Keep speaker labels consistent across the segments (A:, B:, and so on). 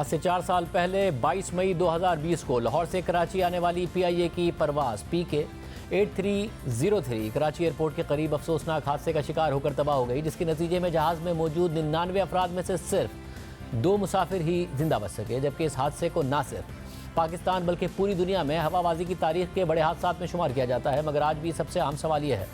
A: आज से 4 साल पहले 22 मई 2020 को लाहौर से कराची आने वाली PIA की परवाज़ PK 8303 कराची एयरपोर्ट के करीब अफसोसनाक हादसे का शिकार होकर तबाह हो गई, जिसके नतीजे में जहाज़ में मौजूद 99 अफराद में से सिर्फ 2 मुसाफिर ही जिंदा बच सके। जबकि इस हादसे को न सिर्फ पाकिस्तान बल्कि पूरी दुनिया में हवाबाजी की तारीख के बड़े हादसात में शुमार किया जाता है। मगर आज भी सबसे अहम सवाल यह है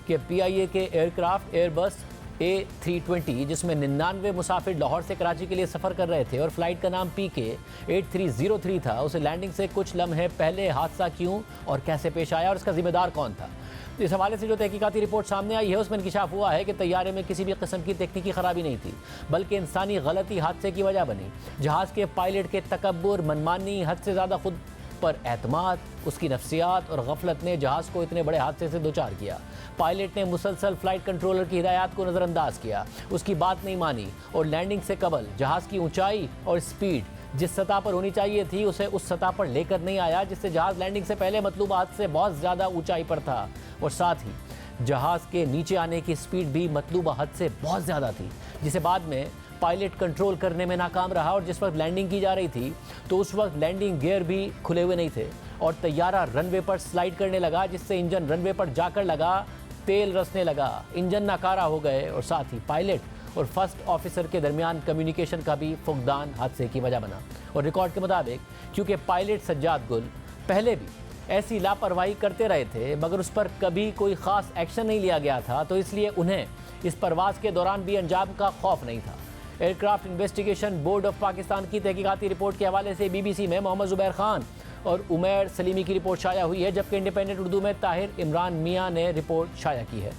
A: कि PIA के एयरक्राफ्ट एयरबस A320 जिसमें 99 मुसाफिर लाहौर से कराची के लिए सफ़र कर रहे थे और फ्लाइट का नाम PK 8303 था, उसे लैंडिंग से कुछ लम्हे पहले हादसा क्यों और कैसे पेश आया और इसका जिम्मेदार कौन था। तो इस हवाले से जो तहकीकाती रिपोर्ट सामने आई है उसमें इंकिशाफ हुआ है कि तैयारे में किसी भी किस्म की तकनीकी खराबी नहीं थी, बल्कि इंसानी गलती हादसे की वजह बनी। जहाज़ के पायलट के तकब्बुर, मनमानी, हद से ज़्यादा खुद पर एतमाद, उसकी नफ्सियात और गफलत ने जहाज़ को इतने बड़े हादसे से दो चार किया। पायलट ने मुसलसल फ्लाइट कंट्रोलर की हिदायत को नज़रअंदाज किया, उसकी बात नहीं मानी और लैंडिंग से कबल जहाज़ की ऊंचाई और स्पीड जिस सतह पर होनी चाहिए थी उसे उस सतह पर लेकर नहीं आया, जिससे जहाज़ लैंडिंग से पहले मतलूबा हद से बहुत ज़्यादा ऊंचाई पर था और साथ ही जहाज़ के नीचे आने की स्पीड भी मतलूबा हद से बहुत ज़्यादा थी, जिसे बाद में पायलट कंट्रोल करने में नाकाम रहा। और जिस वक्त लैंडिंग की जा रही थी तो उस वक्त लैंडिंग गियर भी खुले हुए नहीं थे और तैयारा रनवे पर स्लाइड करने लगा, जिससे इंजन रनवे पर जाकर लगा, तेल रसने लगा, इंजन नाकारा हो गए और साथ ही पायलट और फर्स्ट ऑफिसर के दरमियान कम्युनिकेशन का भी फुकदान हादसे की वजह बना। और रिकॉर्ड के मुताबिक क्योंकि पायलट सज्जाद गुल पहले भी ऐसी लापरवाही करते रहे थे मगर उस पर कभी कोई ख़ास एक्शन नहीं लिया गया था, तो इसलिए उन्हें इस परवाज़ के दौरान भी अंजाम का खौफ नहीं था। Aircraft investigation board of Pakistan की तहकीकाती रिपोर्ट के हवाले से BBC में मोहम्मद ज़ुबैर खान और उमैर सलीमी की रिपोर्ट शाया हुई है, जबकि इंडिपेंडेंट उर्दू में ताहिर इमरान मियाँ ने रिपोर्ट शाया की है।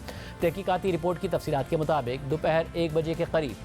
A: तहकीकाती रिपोर्ट की तफसीलात के मुताबिक दोपहर 1 बजे के करीब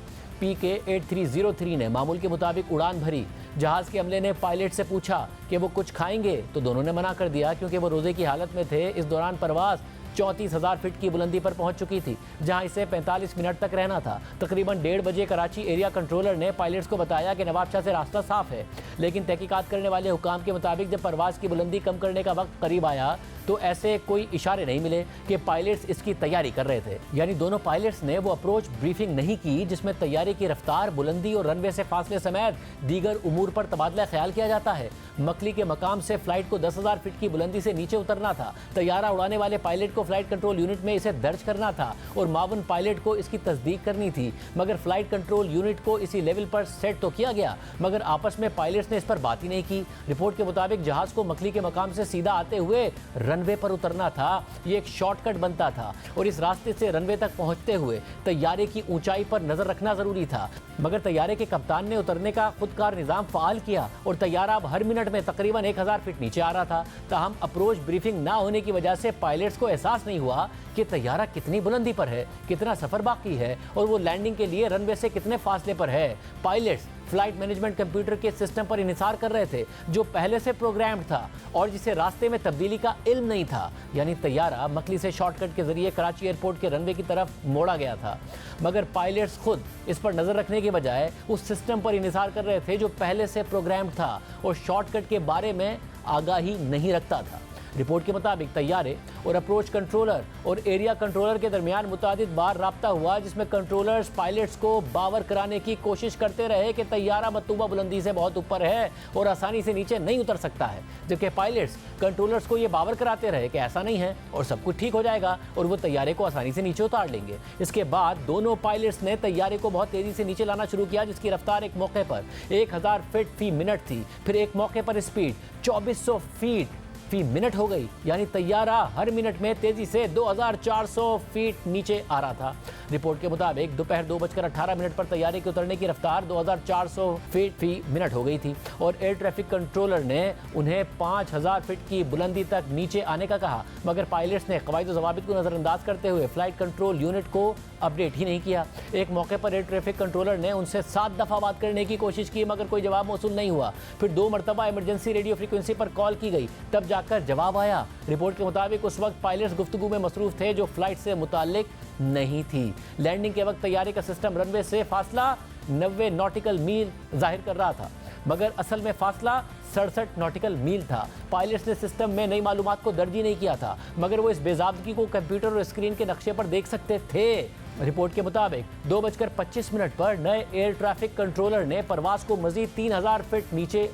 A: PK 8303 ने मामूल के मुताबिक उड़ान भरी। जहाज़ के अमले ने पायलट से पूछा कि वो कुछ खाएंगे तो दोनों ने मना कर दिया, क्योंकि वो रोज़े की हालत में थे। इस दौरान परवाज़ 34,000 फीट की बुलंदी पर पहुंच चुकी थी, जहां इसे 45 मिनट तक रहना था। तकरीबन 1:30 बजे कराची एरिया कंट्रोलर ने पायलट्स को बताया कि नवाबशाह से रास्ता साफ है, लेकिन तहकीकात करने वाले हुकाम के मुताबिक जब परवाज़ की बुलंदी कम करने का वक्त करीब आया तो ऐसे कोई इशारे नहीं मिले कि पायलट्स इसकी तैयारी कर रहे थे। यानी दोनों पायलट्स ने वो अप्रोच ब्रीफिंग नहीं की जिसमें तैयारी की रफ्तार, बुलंदी और रनवे से फासले समेत दीगर उमूर पर तबादला ख्याल किया जाता है। मकली के मकाम से फ्लाइट को 10,000 फीट की बुलंदी से नीचे उतरना था। तैयारा उड़ाने वाले पायलट को फ्लाइट कंट्रोल यूनिट में इसे दर्ज करना था और मावन पायलट को इसकी तस्दीक करनी थी। मगर फ्लाइट कंट्रोल यूनिट को इसी लेवल पर सेट तो किया गया, मगर आपस में पायलट्स ने इस पर बात ही नहीं की। रिपोर्ट के मुताबिक जहाज को मकली के मकाम से सीधा आते हुए रनवे पर उतरना था। ये एक शॉर्टकट बनता था और इस रास्ते से रनवे तक पहुंचते हुए तैयारे की ऊंचाई पर नजर रखना जरूरी था। मगर तैयारे के कप्तान ने उतरने का खुदकार निजाम फाल किया और तैयारा अब हर मिनट में तकरीबन 1000 फीट नीचे आ रहा था। ताहम अप्रोच ब्रीफिंग ना होने की वजह से पायलट्स को एहसास नहीं हुआ कि तैयारा कितनी बुलंदी पर है, कितना सफर बाकी है और वो लैंडिंग के लिए रनवे से कितने फासले पर है। पायलट्स फ्लाइट मैनेजमेंट कंप्यूटर के सिस्टम पर इन्हिसार कर रहे थे जो पहले से प्रोग्राम्ड था और जिसे रास्ते में तब्दीली का इल्म नहीं था। यानी तैयारा मकली से शॉर्टकट के जरिए कराची एयरपोर्ट के रनवे की तरफ मोड़ा गया था, मगर पायलट्स खुद इस पर नजर रखने के बजाय उस सिस्टम पर इन्हिसार कर रहे थे जो पहले से प्रोग्राम्ड था और शॉर्टकट के बारे में आगाही नहीं रखता था। रिपोर्ट के मुताबिक तैयारे और अप्रोच कंट्रोलर और एरिया कंट्रोलर के दरमियान मुतादिद बार राब्ता हुआ, जिसमें कंट्रोलर्स पायलट्स को बावर कराने की कोशिश करते रहे कि तैयारा मतलूबा बुलंदी से बहुत ऊपर है और आसानी से नीचे नहीं उतर सकता है, जबकि पायलट्स कंट्रोलर्स को ये बावर कराते रहे कि ऐसा नहीं है और सब कुछ ठीक हो जाएगा और वो तैयारे को आसानी से नीचे उतार लेंगे। इसके बाद दोनों पायलट्स ने तैयारे को बहुत तेज़ी से नीचे लाना शुरू किया, जिसकी रफ्तार एक मौके पर 1000 फीट फी मिनट थी, फिर एक मौके पर स्पीड 2400 फीट फी मिनट हो गई। यानी तैयारा हर मिनट में तेजी से 2400 फीट नीचे आ रहा था। रिपोर्ट के मुताबिक दोपहर 2:18 पर तैयारे के उतरने की रफ्तार 2400 फीट फी मिनट हो गई थी और एयर ट्रैफिक कंट्रोलर ने उन्हें 5000 फीट की बुलंदी तक नीचे आने का कहा, मगर पायलट्स ने कवायद ज़वाबित को नज़रअंदाज करते हुए फ्लाइट कंट्रोल यूनिट को अपडेट ही नहीं किया। एक मौके पर एयर ट्रैफिक कंट्रोलर ने उनसे 7 दफ़ा बात करने की कोशिश की, मगर कोई जवाब मौसूल नहीं हुआ। फिर 2 मरतबा इमरजेंसी रेडियो फ्रीक्वेंसी पर कॉल की गई, तब जाकर जवाब आया। रिपोर्ट के मुताबिक उस वक्त पायलट्स गुफ्तगू में मसरूफ थे जो फ्लाइट से मुताल्लिक नहीं थी। लैंडिंग के वक्त तैयारे का सिस्टम रनवे से फासला 90 नॉटिकल मील जाहिर कर रहा था, मगर असल में फासला 67 नॉटिकल मील था। पायलट्स ने सिस्टम में नई मालूमात को दर्ज ही नहीं किया था, मगर वो इस बेज़ाब्दगी को कंप्यूटर और स्क्रीन के नक्शे पर देख सकते थे। रिपोर्ट के मुताबिक 2:25 पर नए एयर ट्रैफिक कंट्रोलर ने परवाज को मजीद 3000 फीट नीचे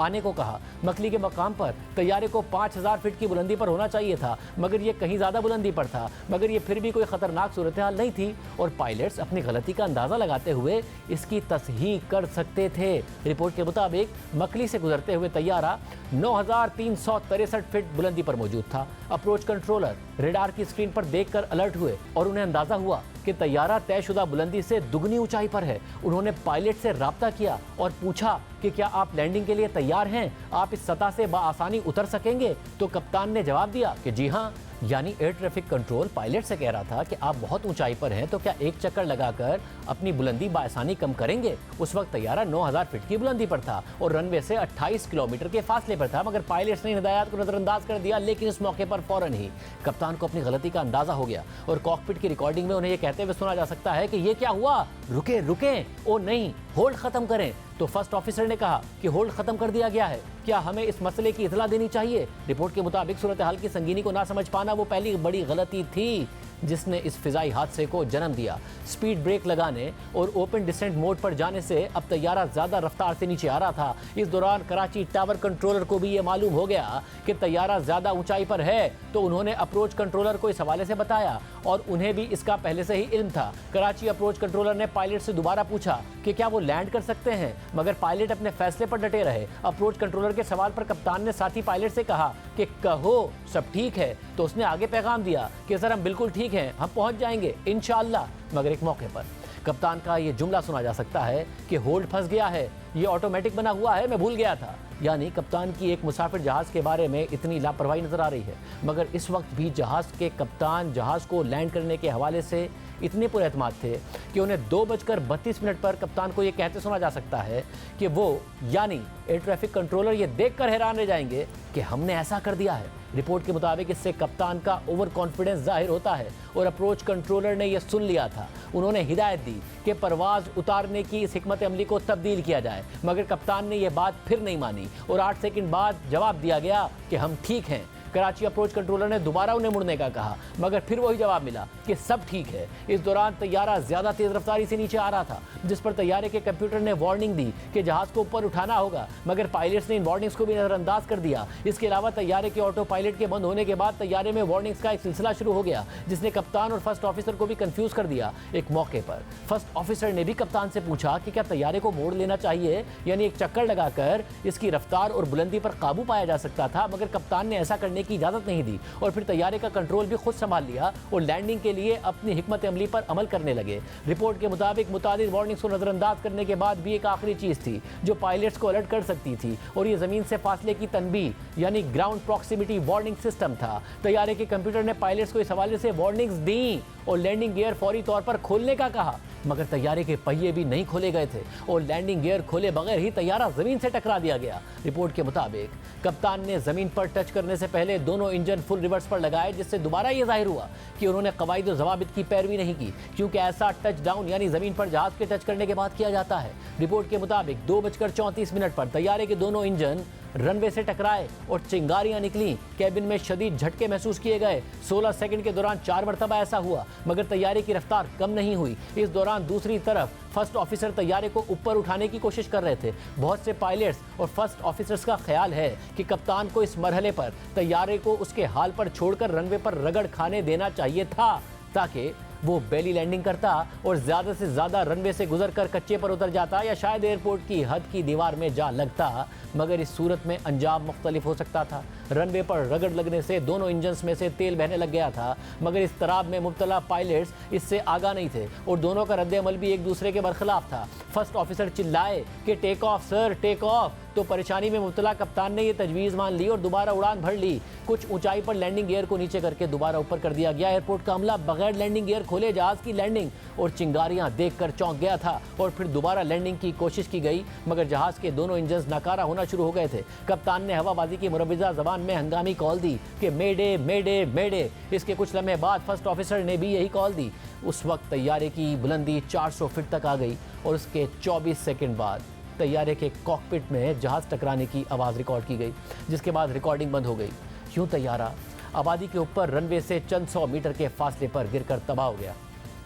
A: आने को कहा। मकली के मकाम पर तैयारे को 5000 फीट की बुलंदी पर होना चाहिए था, मगर ये कहीं ज़्यादा बुलंदी पर था। मगर ये फिर भी कोई ख़तरनाक सूरत हाल नहीं थी और पायलट्स अपनी गलती का अंदाज़ा लगाते हुए इसकी तस्हीह कर सकते थे। रिपोर्ट के मुताबिक मकली से गुजरते हुए तैयारा 9363 फीट बुलंदी पर मौजूद था। अप्रोच कंट्रोलर रेडार की स्क्रीन पर देखकर अलर्ट हुए और उन्हें अंदाज़ा हुआ कि तैयारा तयशुदा बुलंदी से दुगनी ऊंचाई पर है। उन्होंने पायलट से राब्ता किया और पूछा कि क्या आप लैंडिंग के लिए तैयार हैं, आप इस सतह से बआसानी उतर सकेंगे? तो कप्तान ने जवाब दिया कि जी हाँ। यानी एयर ट्रैफिक कंट्रोल पायलट से कह रहा था कि आप बहुत ऊंचाई पर हैं, तो क्या एक चक्कर लगाकर अपनी बुलंदी बासानी कम करेंगे? उस वक्त तैयारा 9000 फीट की बुलंदी पर था और रनवे से 28 किलोमीटर के फासले पर था, मगर पायलट्स ने हिदायत को नजरअंदाज कर दिया। लेकिन इस मौके पर फौरन ही कप्तान को अपनी गलती का अंदाजा हो गया और कॉकपिट की रिकॉर्डिंग में उन्हें यह कहते हुए सुना जा सकता है कि ये क्या हुआ, रुके रुके, ओ नहीं, होल्ड खत्म करें। तो फर्स्ट ऑफिसर ने कहा कि होल्ड खत्म कर दिया गया है, क्या हमें इस मसले की इतला देनी चाहिए? रिपोर्ट के मुताबिक सूरत हाल की संगीनी को ना समझ पाना वो पहली बड़ी गलती थी जिसने इस फिजाई हादसे को जन्म दिया। स्पीड ब्रेक लगाने और ओपन डिसेंट मोड पर जाने से अब तैयारा ज्यादा रफ्तार से नीचे आ रहा था। इस दौरान कराची टावर कंट्रोलर को भी ये मालूम हो गया कि तैयारा ज्यादा ऊंचाई पर है, तो उन्होंने अप्रोच कंट्रोलर को इस हवाले से बताया और उन्हें भी इसका पहले से ही इल्म था। कराची अप्रोच कंट्रोलर ने पायलट से दोबारा पूछा कि क्या वो लैंड कर सकते हैं, मगर पायलट अपने फैसले पर डटे रहे। अप्रोच कंट्रोलर के सवाल पर कप्तान ने साथी पायलट से कहा कि कहो सब ठीक है, तो उसने आगे पैगाम दिया कि सर हम बिल्कुल ठीक हैं, हम पहुंच जाएंगे इंशाअल्लाह। मगर एक मौके पर कप्तान का ये जुमला सुना जा सकता है कि होल्ड फंस गया है, ये ऑटोमेटिक बना हुआ है, मैं भूल गया था। यानी कप्तान की एक मुसाफिर जहाज़ के बारे में इतनी लापरवाही नजर आ रही है, मगर इस वक्त भी जहाज़ के कप्तान जहाज़ को लैंड करने के हवाले से इतने पुरएतमाद थे कि उन्हें 2:32 पर कप्तान को ये कहते सुना जा सकता है कि वो यानी एयर ट्रैफिक कंट्रोलर ये देखकर हैरान रह जाएंगे कि हमने ऐसा कर दिया है। रिपोर्ट के मुताबिक इससे कप्तान का ओवर कॉन्फिडेंस जाहिर होता है और अप्रोच कंट्रोलर ने यह सुन लिया था। उन्होंने हिदायत दी कि परवाज उतारने की इस हिकमत अमली को तब्दील किया जाए, मगर कप्तान ने यह बात फिर नहीं मानी और 8 सेकंड बाद जवाब दिया गया कि हम ठीक हैं। कराची अप्रोच कंट्रोलर ने दोबारा उन्हें मुड़ने का कहा, मगर फिर वही जवाब मिला कि सब ठीक है। इस दौरान तैयारा ज्यादा तेज रफ्तारी से नीचे आ रहा था, जिस पर तैयारे के कंप्यूटर ने वार्निंग दी कि जहाज को ऊपर उठाना होगा, मगर पायलट्स ने इन वार्निंग्स को भी नजरअंदाज कर दिया। इसके अलावा तैयारे के ऑटो पायलट के बंद होने के बाद तैयारे में वार्निंग्स का एक सिलसिला शुरू हो गया, जिसने कप्तान और फर्स्ट ऑफिसर को भी कंफ्यूज कर दिया। एक मौके पर फर्स्ट ऑफिसर ने भी कप्तान से पूछा कि क्या तैयारे को मोड़ लेना चाहिए, यानी एक चक्कर लगाकर इसकी रफ्तार और बुलंदी पर काबू पाया जा सकता था, मगर कप्तान ने ऐसा करने की इजाजत नहीं दी और फिर तैयारे का कंट्रोल भी खुद संभाल लिया और लैंडिंग के लिए अपनी हिकमत अमली पर अमल करने लगे। रिपोर्ट के मुताबिक मुतादिद वार्निंग्स को नजरअंदाज करने के बाद भी एक आखिरी चीज थी जो पायलट्स को अलर्ट कर सकती थी और ये जमीन से फासले की तनबीह यानी ग्राउंड प्रॉक्सिमिटी वार्निंग सिस्टम था। तैयारे के कंप्यूटर ने पायलट्स को इस हवाले से वार्निंग्स दी और लैंडिंग गियर फौरी तौर पर खोलने का कहा, मगर तैयारे के पहिए भी नहीं खोले गए थे और लैंडिंग गियर खोले बगैर ही तैयारा जमीन से टकरा दिया गया। रिपोर्ट के मुताबिक कप्तान ने जमीन पर टच करने से पहले दोनों इंजन फुल रिवर्स पर लगाए, जिससे दोबारा ये जाहिर हुआ कि उन्होंने कवायद और ज़वाबित की पैरवी नहीं की, क्योंकि ऐसा टच डाउन यानी जमीन पर जहाज के टच करने के बाद किया जाता है। रिपोर्ट के मुताबिक 2:34 पर तैयारे के दोनों इंजन रनवे से टकराए और चिंगारियां निकली। कैबिन में शदीद झटके महसूस किए गए। 16 सेकंड के दौरान 4 मरतबा ऐसा हुआ, मगर तैयारे की रफ्तार कम नहीं हुई। इस दौरान दूसरी तरफ फर्स्ट ऑफिसर तैयारे को ऊपर उठाने की कोशिश कर रहे थे। बहुत से पायलट्स और फर्स्ट ऑफिसर्स का ख्याल है कि कप्तान को इस मरहले पर तैयारे को उसके हाल पर छोड़कर रनवे पर रगड़ खाने देना चाहिए था, ताकि वो बेली लैंडिंग करता और ज़्यादा से ज़्यादा रनवे से गुजरकर कच्चे पर उतर जाता या शायद एयरपोर्ट की हद की दीवार में जा लगता, मगर इस सूरत में अंजाम मुख्तलिफ हो सकता था। रनवे पर रगड़ लगने से दोनों इंजन्स में से तेल बहने लग गया था, मगर इस तराब में मुब्तला पायलट्स इससे आगाह नहीं थे और दोनों का रद्द-ए-अमल भी एक दूसरे के बरखिलाफ था। फर्स्ट ऑफिसर चिल्लाए कि take off sir, take off, तो परेशानी में मुब्तला कप्तान ने यह तजवीज़ मान ली और दोबारा उड़ान भर ली। कुछ ऊंचाई पर लैंडिंग गियर को नीचे करके दोबारा ऊपर कर दिया गया। एयरपोर्ट का अमला बगैर लैंडिंग गियर खोले जहाज की लैंडिंग और चिंगारियां देखकर चौंक गया था और फिर दोबारा लैंडिंग की कोशिश की गई, मगर जहाज के दोनों इंजन नाकारा होना शुरू हो गए थे। कप्तान ने हवाबाजी की मुरव्विजा जबान में हंगामी कॉल दी कि मेडे मेडे मेडे। इसके कुछ लम्हे बाद फर्स्ट ऑफिसर ने भी यही कॉल दी। उस वक्त तैयारे की बुलंदी 400 फीट तक आ गई और उसके 24 सेकंड बाद तैयारे के कॉकपिट में जहाज टकराने की आवाज़ रिकॉर्ड की गई, जिसके बाद रिकॉर्डिंग बंद हो गई। यूं तैयारा आबादी के ऊपर रनवे से चंद 100 मीटर के फासले पर गिरकर तबाह हो गया।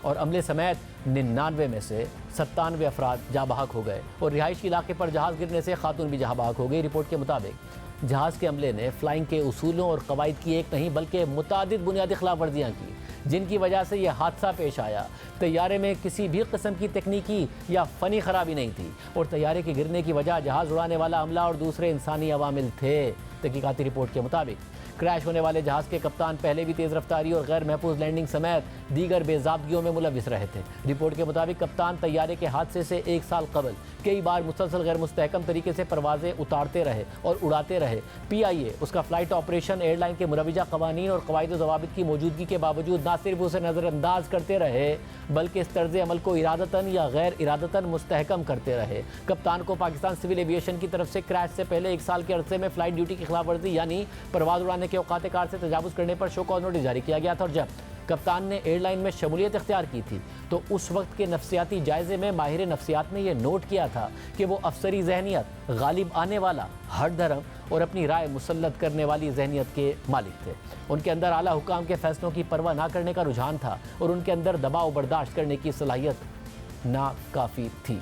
A: और अमले समेत 99 में से 97 अफराद जहाँ बहक हो गए और रिहायशी इलाके पर जहाज़ गिरने से खातून भी जहाँ बहक हो गई। रिपोर्ट के मुताबिक जहाज़ के अमले ने फ्लाइंग के उसूलों और कवायद की एक नहीं बल्कि मुतादिद बुनियादी खिलाफ वर्जियाँ की, जिनकी वजह से यह हादसा पेश आया। तैयारे में किसी भी किस्म की तकनीकी या फ़नी खराबी नहीं थी और तैयारे के गिरने की वजह जहाज़ उड़ाने वाला अमला और दूसरे इंसानी अवामिल थे। तहकीकाती रिपोर्ट के मुताबिक क्रैश होने वाले जहाज़ के कप्तान पहले भी तेज़ रफ्तारी और गैर महफूज लैंडिंग समेत दीगर बेज़ाबगियों में मुलविस रहे थे। रिपोर्ट के मुताबिक कप्तान तैयारे के हादसे से 1 साल कबल कई बार मुसलसल गैर मुस्तहकम तरीके से परवाजें उतारते रहे और उड़ाते रहे। PIA उसका फ़्लाइट ऑपरेशन एयरलाइन के मुरवजा कवानीन और कवायद ज़वाबित की मौजूदगी के बावजूद न सिर्फ उसे नज़रअंदाज करते रहे बल्कि इस तर्ज़ अमल को इरादतन या गैर इरादतन मुस्तहकम करते रहे। कप्तान को पाकिस्तान सिविल एविएशन की तरफ से क्रैश से पहले 1 साल के अरसे में फ़्लाइट ड्यूटी की खिलाफ वर्जी यानी परवाज़ उड़ाने के औकात कार से तजावुज़ करने पर शो कॉज नोटिस जारी किया गया था और जब कप्तान ने एयरलाइन में शमूलियत इख्तियार की थी तो उस वक्त के नफ्सियाती जायज़े में माहिर नफ्सियात ने यह नोट किया था कि वो अफसरी जहनीत, गालिब आने वाला, हर धर्म और अपनी राय मुसल्लत करने वाली जहनीत के मालिक थे। उनके अंदर आला हुकाम के फैसलों की परवाह ना करने का रुझान था और उनके अंदर दबाव बर्दाश्त करने की सलाहियत नाकाफ़ी थी।